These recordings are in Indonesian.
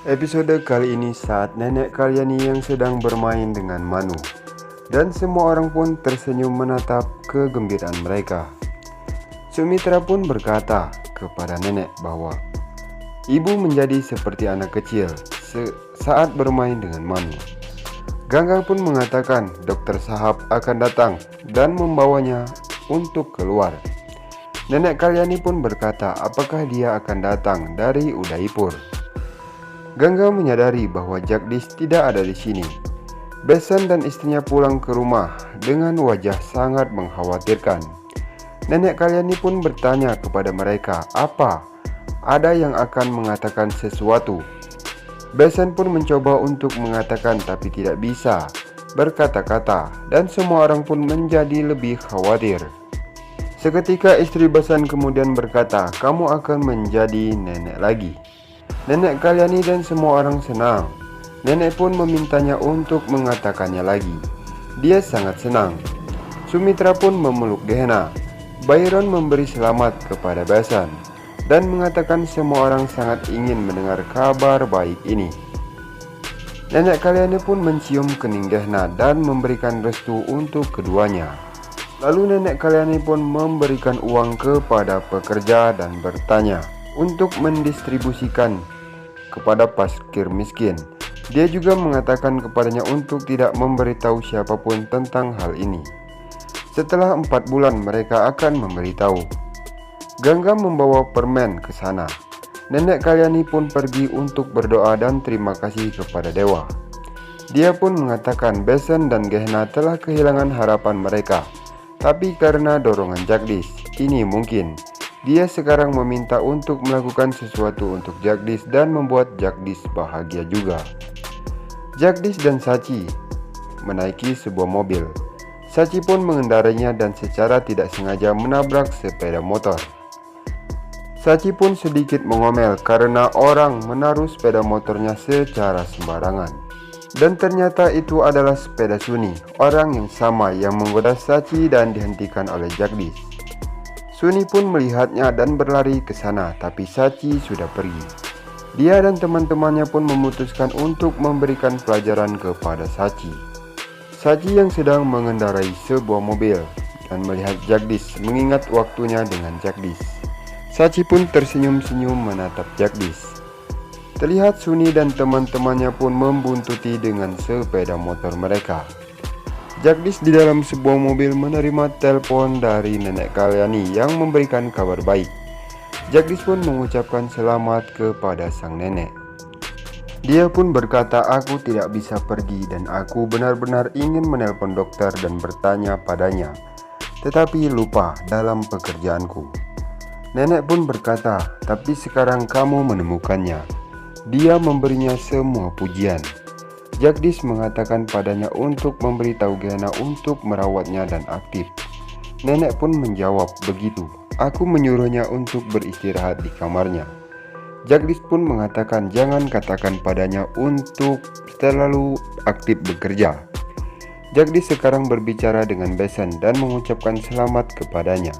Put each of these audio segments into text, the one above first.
Episode kali ini saat nenek Karyani yang sedang bermain dengan Manu, dan semua orang pun tersenyum menatap kegembiraan mereka. Sumitra pun berkata kepada nenek bahwa ibu menjadi seperti anak kecil saat bermain dengan Manu. Gangga pun mengatakan dokter Sahab akan datang dan membawanya untuk keluar. Nenek Karyani pun berkata apakah dia akan datang dari Udaipur. Gangga menyadari bahwa Jagdish tidak ada di sini. Besan dan istrinya pulang ke rumah dengan wajah sangat mengkhawatirkan. Nenek Karyani pun bertanya kepada mereka apa ada yang akan mengatakan sesuatu. Besan pun mencoba untuk mengatakan tapi tidak bisa berkata-kata, dan semua orang pun menjadi lebih khawatir. Seketika istri Besan kemudian berkata, kamu akan menjadi nenek lagi. Nenek Karyani dan semua orang senang. Nenek pun memintanya untuk mengatakannya lagi. Dia sangat senang. Sumitra pun memeluk Gehna. Byron memberi selamat kepada Besan dan mengatakan semua orang sangat ingin mendengar kabar baik ini. Nenek Karyani pun mencium kening Gehna dan memberikan restu untuk keduanya. Lalu nenek Karyani pun memberikan uang kepada pekerja dan bertanya untuk mendistribusikan kepada fakir miskin. Dia juga mengatakan kepadanya untuk tidak memberitahu siapapun tentang hal ini. Setelah 4 bulan mereka akan memberitahu. Gangga membawa permen ke sana. Nenek Karyani pun pergi untuk berdoa dan terima kasih kepada dewa. Dia pun mengatakan Besan dan Gehna telah kehilangan harapan mereka, tapi karena dorongan Jagdish, ini mungkin. Dia sekarang meminta untuk melakukan sesuatu untuk Jagdish dan membuat Jagdish bahagia juga. Jagdish dan Sachi menaiki sebuah mobil. Sachi pun mengendarainya dan secara tidak sengaja menabrak sepeda motor. Sachi pun sedikit mengomel karena orang menaruh sepeda motornya secara sembarangan. Dan ternyata itu adalah sepeda Suni, orang yang sama yang menggoda Sachi dan dihentikan oleh Jagdish. Suni pun melihatnya dan berlari ke sana, tapi Sachi sudah pergi. Dia dan teman-temannya pun memutuskan untuk memberikan pelajaran kepada Sachi. Sachi yang sedang mengendarai sebuah mobil dan melihat Jagdish mengingat waktunya dengan Jagdish. Sachi pun tersenyum-senyum menatap Jagdish. Terlihat Suni dan teman-temannya pun membuntuti dengan sepeda motor mereka. Jagdish di dalam sebuah mobil menerima telepon dari nenek Karyani yang memberikan kabar baik. Jagdish pun mengucapkan selamat kepada sang nenek. Dia pun berkata, aku tidak bisa pergi dan aku benar-benar ingin menelpon dokter dan bertanya padanya, tetapi lupa dalam pekerjaanku. Nenek pun berkata, tapi sekarang kamu menemukannya. Dia memberinya semua pujian. Jagdish mengatakan padanya untuk memberitahu Gehna untuk merawatnya dan aktif. Nenek pun menjawab, begitu, aku menyuruhnya untuk beristirahat di kamarnya. Jagdish pun mengatakan jangan katakan padanya untuk terlalu aktif bekerja. Jagdish sekarang berbicara dengan Besan dan mengucapkan selamat kepadanya.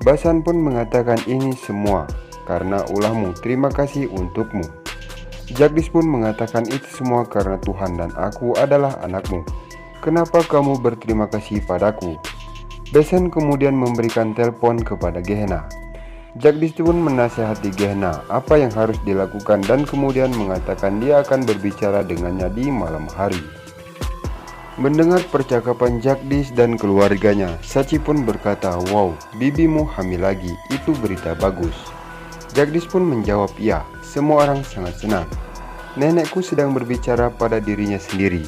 Besan pun mengatakan ini semua karena ulahmu, terima kasih untukmu. Jagdish pun mengatakan itu semua karena Tuhan dan aku adalah anakmu. Kenapa kamu berterima kasih padaku? Besan kemudian memberikan telepon kepada Gehna. Jagdish pun menasihati Gehna apa yang harus dilakukan dan kemudian mengatakan dia akan berbicara dengannya di malam hari. Mendengar percakapan Jagdish dan keluarganya, Sachi pun berkata, wow, bibimu hamil lagi, itu berita bagus. Jagdish pun menjawab, iya, semua orang sangat senang. Nenekku sedang berbicara pada dirinya sendiri.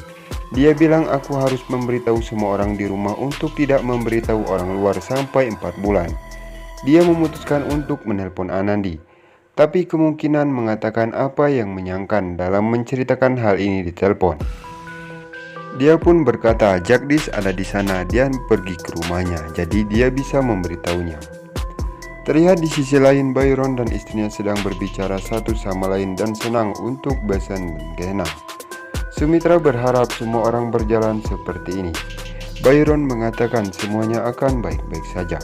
Dia bilang aku harus memberitahu semua orang di rumah untuk tidak memberitahu orang luar sampai 4 bulan. Dia memutuskan untuk menelpon Anandi, tapi kemungkinan mengatakan apa yang menyangkan dalam menceritakan hal ini di telepon. Dia pun berkata Jagdish ada di sana dan pergi ke rumahnya, jadi dia bisa memberitahunya. Terlihat di sisi lain Byron dan istrinya sedang berbicara satu sama lain dan senang untuk Besan dan Gehna. Sumitra berharap semua orang berjalan seperti ini. Byron mengatakan semuanya akan baik-baik saja.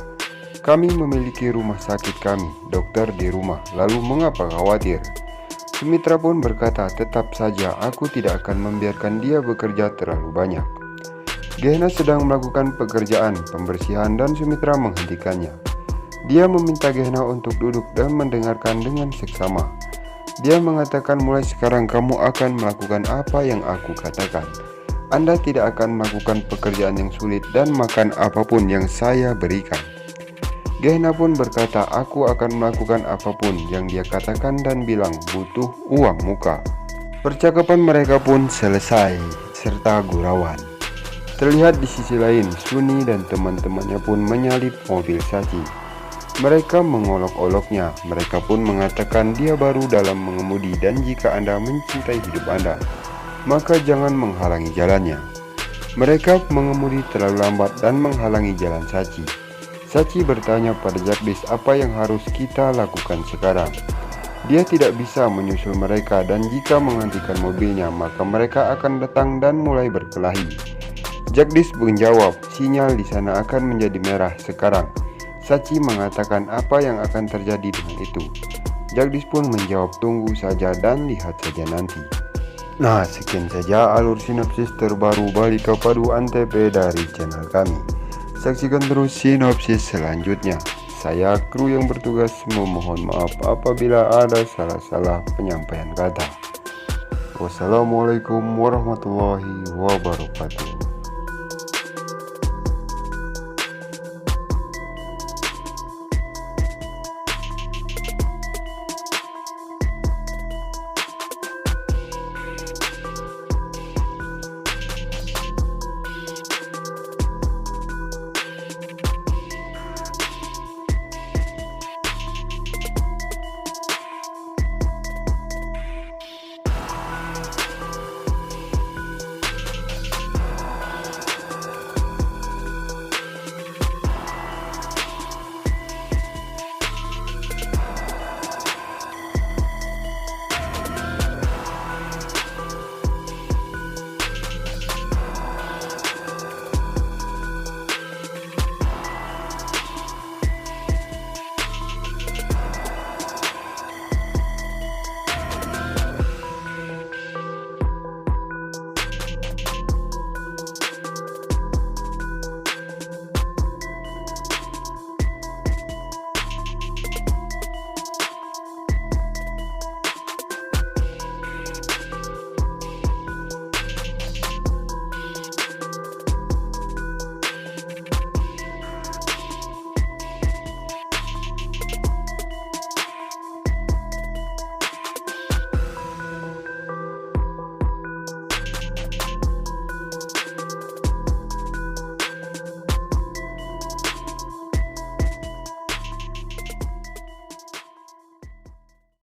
Kami memiliki rumah sakit kami, dokter di rumah, lalu mengapa khawatir? Sumitra pun berkata, tetap saja aku tidak akan membiarkan dia bekerja terlalu banyak. Gehna sedang melakukan pekerjaan pembersihan dan Sumitra menghentikannya. Dia meminta Gehna untuk duduk dan mendengarkan dengan seksama. Dia mengatakan, mulai sekarang kamu akan melakukan apa yang aku katakan. Anda tidak akan melakukan pekerjaan yang sulit dan makan apapun yang saya berikan. Gehna pun berkata, aku akan melakukan apapun yang dia katakan dan bilang butuh uang muka. Percakapan mereka pun selesai serta gurauan. Terlihat di sisi lain, Suni dan teman-temannya pun menyalip mobil Sachi. Mereka mengolok-oloknya. Mereka pun mengatakan dia baru dalam mengemudi dan jika Anda mencintai hidup Anda, maka jangan menghalangi jalannya. Mereka mengemudi terlalu lambat dan menghalangi jalan Sachi. Sachi bertanya pada Jagdish apa yang harus kita lakukan sekarang. Dia tidak bisa menyusul mereka dan jika menghentikan mobilnya maka mereka akan datang dan mulai berkelahi. Jagdish menjawab, sinyal di sana akan menjadi merah sekarang. Sachi mengatakan apa yang akan terjadi dengan itu. Jagdish pun menjawab, tunggu saja dan lihat saja nanti. Nah, sekian saja alur sinopsis terbaru Balika Padu Antv dari channel kami. Saksikan terus sinopsis selanjutnya. Saya kru yang bertugas memohon maaf apabila ada salah-salah penyampaian kata. Wassalamualaikum warahmatullahi wabarakatuh.